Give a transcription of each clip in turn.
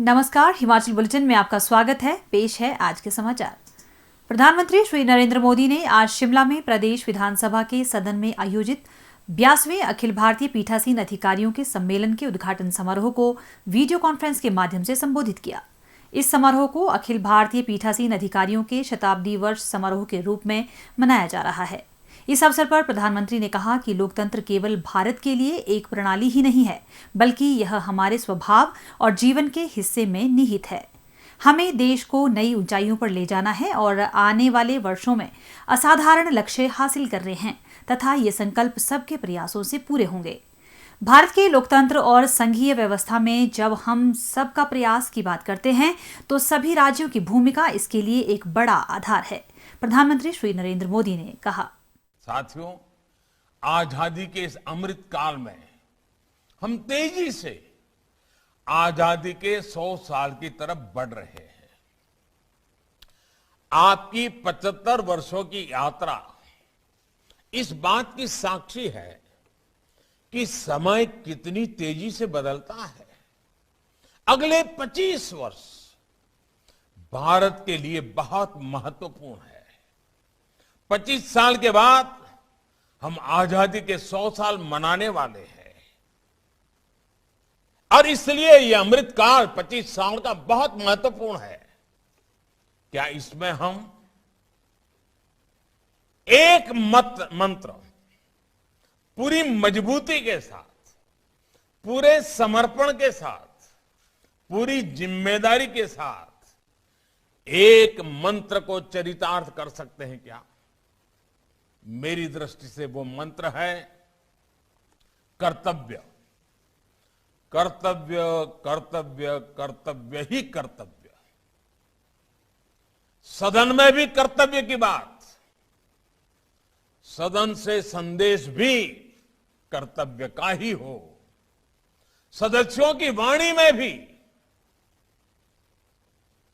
नमस्कार, हिमाचल बुलेटिन में आपका स्वागत है। पेश है आज के समाचार। प्रधानमंत्री श्री नरेंद्र मोदी ने आज शिमला में प्रदेश विधानसभा के सदन में आयोजित 82वें अखिल भारतीय पीठासीन अधिकारियों के सम्मेलन के उद्घाटन समारोह को वीडियो कॉन्फ्रेंस के माध्यम से संबोधित किया। इस समारोह को अखिल भारतीय पीठासीन अधिकारियों के शताब्दी वर्ष समारोह के रूप में मनाया जा रहा है। इस अवसर पर प्रधानमंत्री ने कहा कि लोकतंत्र केवल भारत के लिए एक प्रणाली ही नहीं है, बल्कि यह हमारे स्वभाव और जीवन के हिस्से में निहित है। हमें देश को नई ऊंचाइयों पर ले जाना है और आने वाले वर्षों में असाधारण लक्ष्य हासिल कर रहे हैं तथा ये संकल्प सबके प्रयासों से पूरे होंगे। भारत के लोकतंत्र और संघीय व्यवस्था में जब हम सबका प्रयास की बात करते हैं तो सभी राज्यों की भूमिका इसके लिए एक बड़ा आधार है, प्रधानमंत्री श्री नरेंद्र मोदी ने कहा। साथियों, आजादी के इस अमृत काल में हम तेजी से आजादी के 100 साल की तरफ बढ़ रहे हैं। आपकी 75 वर्षों की यात्रा इस बात की साक्षी है कि समय कितनी तेजी से बदलता है। अगले 25 वर्ष भारत के लिए बहुत महत्वपूर्ण है। 25 साल के बाद हम आजादी के 100 साल मनाने वाले हैं और इसलिए यह अमृतकाल 25 साल का बहुत महत्वपूर्ण है। क्या इसमें हम एक मंत्र पूरी मजबूती के साथ, पूरे समर्पण के साथ, पूरी जिम्मेदारी के साथ एक मंत्र को चरितार्थ कर सकते हैं क्या? मेरी दृष्टि से वो मंत्र है कर्तव्य, कर्तव्य, कर्तव्य, कर्तव्य ही कर्तव्य। सदन में भी कर्तव्य की बात, सदन से संदेश भी कर्तव्य का ही हो। सदस्यों की वाणी में भी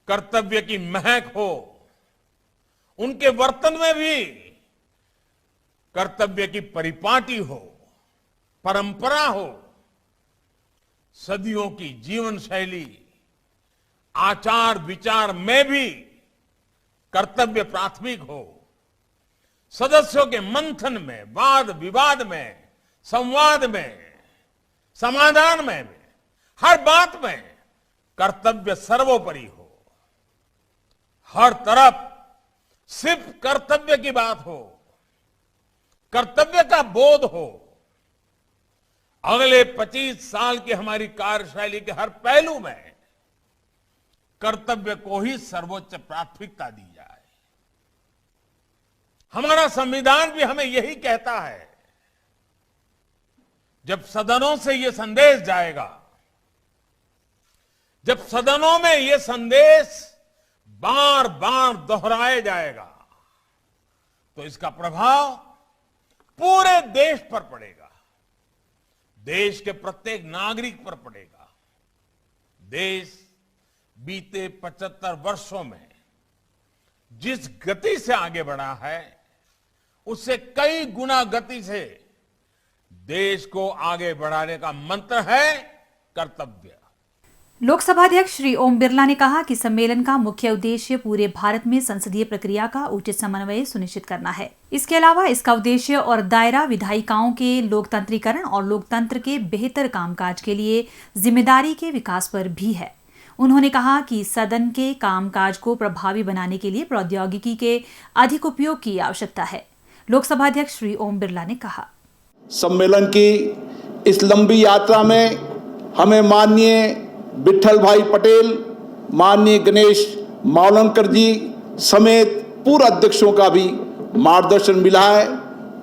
कर्तव्य की महक हो, उनके वर्तन में भी कर्तव्य की परिपाटी हो, परंपरा हो। सदियों की जीवन शैली, आचार विचार में भी कर्तव्य प्राथमिक हो। सदस्यों के मंथन में, वाद विवाद में, संवाद में, समाधान में, हर बात में कर्तव्य सर्वोपरि हो। हर तरफ सिर्फ कर्तव्य की बात हो, कर्तव्य का बोध हो। अगले 25 साल की हमारी कार्यशैली के हर पहलू में कर्तव्य को ही सर्वोच्च प्राथमिकता दी जाए। हमारा संविधान भी हमें यही कहता है। जब सदनों से यह संदेश जाएगा, जब सदनों में यह संदेश बार बार दोहराया जाएगा, तो इसका प्रभाव पूरे देश पर पड़ेगा, देश के प्रत्येक नागरिक पर पड़ेगा। देश बीते 75 वर्षों में जिस गति से आगे बढ़ा है, उससे कई गुना गति से देश को आगे बढ़ाने का मंत्र है कर्तव्य। लोकसभा अध्यक्ष श्री ओम बिरला ने कहा कि सम्मेलन का मुख्य उद्देश्य पूरे भारत में संसदीय प्रक्रिया का उचित समन्वय सुनिश्चित करना है। इसके अलावा इसका उद्देश्य और दायरा विधायिकाओं के लोकतंत्रीकरण और लोकतंत्र के बेहतर कामकाज के लिए जिम्मेदारी के विकास पर भी है। उन्होंने कहा कि सदन के कामकाज को प्रभावी बनाने के लिए प्रौद्योगिकी के अधिक उपयोग की आवश्यकता है। लोकसभा अध्यक्ष श्री ओम बिरला ने कहा, सम्मेलन की इस लंबी यात्रा में हमें माननीय विठल भाई पटेल, माननीय गणेश मावलंकर जी समेत पूर्व अध्यक्षों का भी मार्गदर्शन मिला है।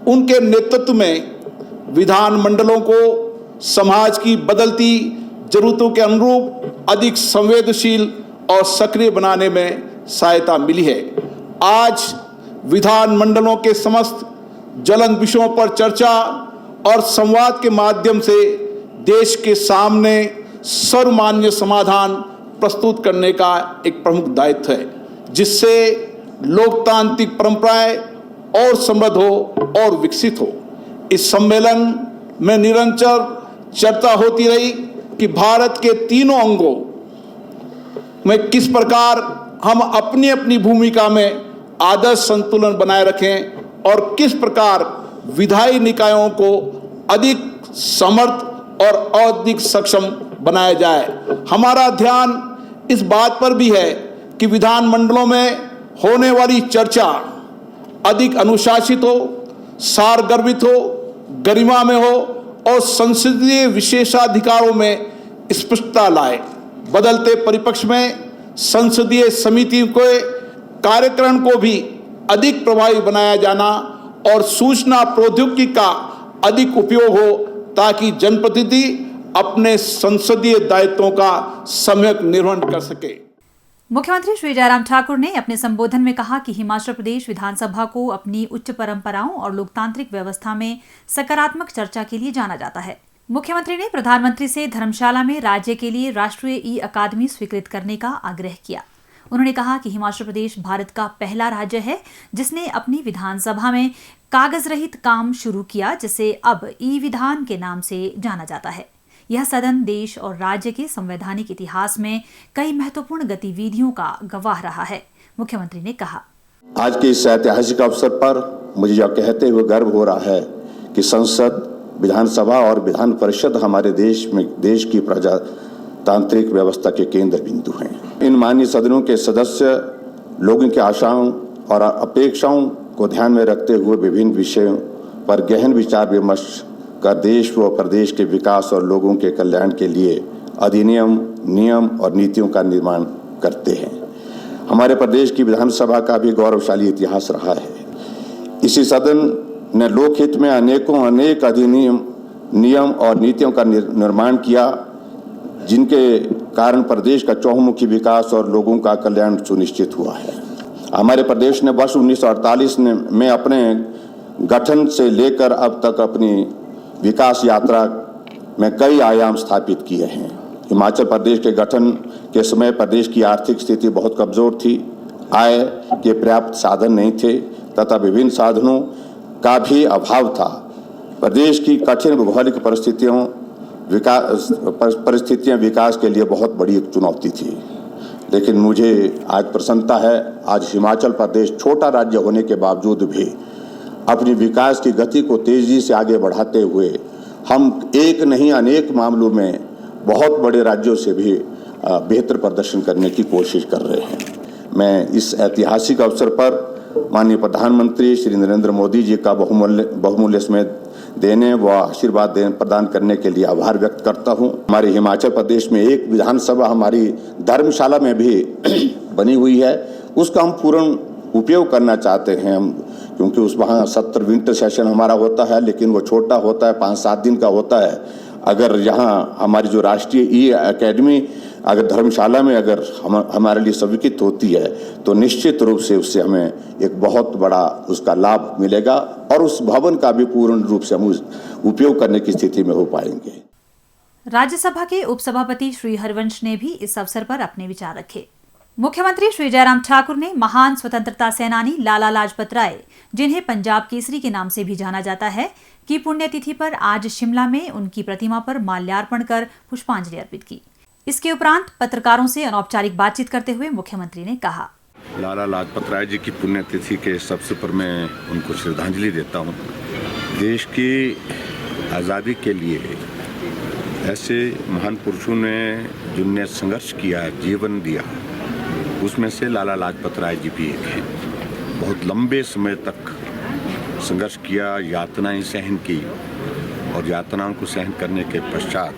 उनके नेतृत्व में विधान मंडलों को समाज की बदलती जरूरतों के अनुरूप अधिक संवेदनशील और सक्रिय बनाने में सहायता मिली है। आज विधान मंडलों के समस्त ज्वलंत विषयों पर चर्चा और संवाद के माध्यम से देश के सामने सर्वमान्य समाधान प्रस्तुत करने का एक प्रमुख दायित्व है, जिससे लोकतांत्रिक परंपराएं और समृद्ध हो और विकसित हो। इस सम्मेलन में निरंतर चर्चा होती रही कि भारत के तीनों अंगों में किस प्रकार हम अपनी अपनी भूमिका में आदर्श संतुलन बनाए रखें और किस प्रकार विधायी निकायों को अधिक समर्थ और अधिक सक्षम बनाया जाए। हमारा ध्यान इस बात पर भी है कि विधानमंडलों में होने वाली चर्चा अधिक अनुशासित हो, सारगर्भित हो, गरिमा में हो और संसदीय विशेषाधिकारों में स्पष्टता लाए। बदलते परिप्रेक्ष्य में संसदीय समिति के कार्यक्रम को भी अधिक प्रभावी बनाया जाना और सूचना प्रौद्योगिकी का अधिक उपयोग हो ताकि जनप्रतिनिधि अपने संसदीय दायित्वों का सम्यक निर्वहन कर सके। मुख्यमंत्री श्री जयराम ठाकुर ने अपने संबोधन में कहा कि हिमाचल प्रदेश विधानसभा को अपनी उच्च परंपराओं और लोकतांत्रिक व्यवस्था में सकारात्मक चर्चा के लिए जाना जाता है। मुख्यमंत्री ने प्रधानमंत्री से धर्मशाला में राज्य के लिए राष्ट्रीय ई अकादमी स्वीकृत करने का आग्रह किया। उन्होंने कहा कि हिमाचल प्रदेश भारत का पहला राज्य है जिसने अपनी विधानसभा में कागज रहित काम शुरू किया, जिसे अब ई विधान के नाम से जाना जाता है। यह सदन देश और राज्य के संवैधानिक इतिहास में कई महत्वपूर्ण गतिविधियों का गवाह रहा है। मुख्यमंत्री ने कहा, आज के इस ऐतिहासिक अवसर पर मुझे यह कहते हुए गर्व हो रहा है कि संसद, विधानसभा और विधान परिषद हमारे देश की प्रजातांत्रिक व्यवस्था के केंद्र बिंदु हैं। इन माननीय सदनों के सदस्य लोगों की आशाओं और अपेक्षाओं को ध्यान में रखते हुए विभिन्न विषयों पर गहन विचार विमर्श कर देश व प्रदेश के विकास और लोगों के कल्याण के लिए अधिनियम, नियम और नीतियों का निर्माण करते हैं। हमारे प्रदेश की विधानसभा का भी गौरवशाली इतिहास रहा है। इसी सदन ने लोकहित में अनेक अधिनियम, नियम और नीतियों का निर्माण किया, जिनके कारण प्रदेश का चहुमुखी विकास और लोगों का कल्याण सुनिश्चित हुआ है। हमारे प्रदेश ने वर्ष 1948 में अपने गठन से लेकर अब तक अपनी विकास यात्रा में कई आयाम स्थापित किए हैं। हिमाचल प्रदेश के गठन के समय प्रदेश की आर्थिक स्थिति बहुत कमजोर थी, आय के पर्याप्त साधन नहीं थे तथा विभिन्न साधनों का भी अभाव था। प्रदेश की कठिन भौगोलिक परिस्थितियां विकास के लिए बहुत बड़ी एक चुनौती थी। लेकिन मुझे आज प्रसन्नता है, आज हिमाचल प्रदेश छोटा राज्य होने के बावजूद भी अपनी विकास की गति को तेजी से आगे बढ़ाते हुए हम एक नहीं अनेक मामलों में बहुत बड़े राज्यों से भी बेहतर प्रदर्शन करने की कोशिश कर रहे हैं। मैं इस ऐतिहासिक अवसर पर माननीय प्रधानमंत्री श्री नरेंद्र मोदी जी का बहुमूल्य समय देने व आशीर्वाद प्रदान करने के लिए आभार व्यक्त करता हूं। हमारे हिमाचल प्रदेश में एक विधानसभा हमारी धर्मशाला में भी बनी हुई है, उसका हम पूर्ण उपयोग करना चाहते हैं हम, क्योंकि उस वहाँ सत्र विंटर सेशन हमारा होता है, लेकिन वो छोटा होता है, 5-7 दिन का होता है। अगर यहाँ हमारी जो राष्ट्रीय ई अकेडमी अगर धर्मशाला में अगर हमारे लिए स्वीकृत होती है तो निश्चित रूप से उससे हमें एक बहुत बड़ा उसका लाभ मिलेगा और उस भवन का भी पूर्ण रूप से हम उपयोग करने की स्थिति में हो पाएंगे। राज्यसभा के उपसभापति श्री हरिवंश ने भी इस अवसर पर अपने विचार रखे। मुख्यमंत्री श्री जयराम ठाकुर ने महान स्वतंत्रता सेनानी लाला लाजपत राय, जिन्हें पंजाब केसरी के नाम से भी जाना जाता है, की पुण्यतिथि पर आज शिमला में उनकी प्रतिमा पर माल्यार्पण कर पुष्पांजलि अर्पित की। इसके उपरांत पत्रकारों से अनौपचारिक बातचीत करते हुए मुख्यमंत्री ने कहा, लाला लाजपत राय जी की पुण्यतिथि के सबसे पर मैं उनको श्रद्धांजलि देता हूँ। देश की आज़ादी के लिए ऐसे महान पुरुषों ने जिनने संघर्ष किया, जीवन दिया, उसमें से लाला लाजपत राय जी भी एक हैं। बहुत लंबे समय तक संघर्ष किया, यातनाएं सहन की और यातनाओं को सहन करने के पश्चात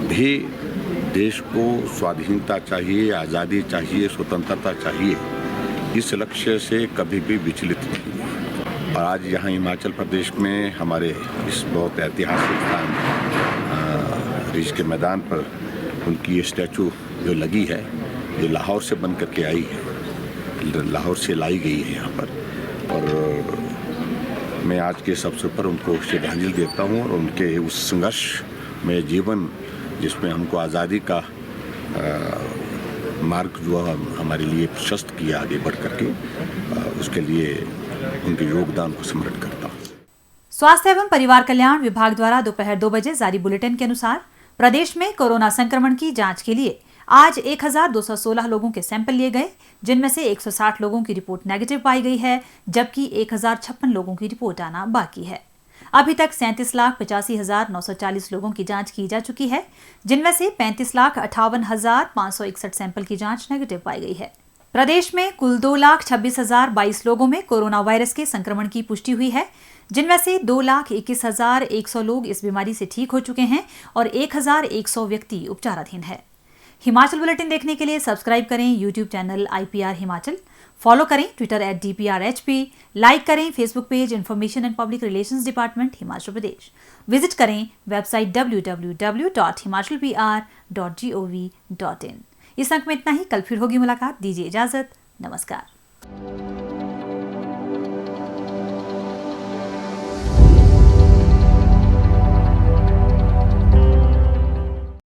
भी देश को स्वाधीनता चाहिए, आज़ादी चाहिए, स्वतंत्रता चाहिए, इस लक्ष्य से कभी भी विचलित नहीं। और आज यहाँ हिमाचल प्रदेश में हमारे इस बहुत ऐतिहासिक स्थान रिज के मैदान पर उनकी ये स्टैचू जो लगी है, ये लाहौर से बन करके आई है, लाहौर से लाई गई है यहाँ पर। और मैं आज के इस अवसर पर उनको श्रद्धांजलि देता हूँ और उनके उस संघर्ष में जीवन जिसमें हमको आज़ादी का मार्ग जो हमारे लिए प्रशस्त किया आगे बढ़ करके, उसके लिए उनके योगदान को स्मरण करता हूँ। स्वास्थ्य एवं परिवार कल्याण विभाग द्वारा दोपहर 2 बजे जारी बुलेटिन के अनुसार प्रदेश में कोरोना संक्रमण की जांच के लिए आज 1216 लोगों के सैंपल लिए गए, जिनमें से 160 लोगों की रिपोर्ट नेगेटिव पाई गई है, जबकि 1056 लोगों की रिपोर्ट आना बाकी है। अभी तक 37,85,940 लोगों की जांच की जा चुकी है, जिनमें से 35,58,561 सैंपल की जांच नेगेटिव पाई गई है। प्रदेश में कुल 2,26,022 लोगों में कोरोना वायरस के संक्रमण की पुष्टि हुई है, जिनमें से 2,21,100 लोग इस बीमारी से ठीक हो चुके हैं और 1,100 व्यक्ति उपचाराधीन है। हिमाचल बुलेटिन देखने के लिए सब्सक्राइब करें YouTube channel IPR Himachal, follow करें ट्विटर @DPRHP, लाइक करें Facebook page information and public relations department Himachal Pradesh, visit करें वेबसाइट www.himachalpr.gov.in। इस अंक में इतना ही। कल फिर होगी मुलाकात। दीजिए इजाजत। नमस्कार।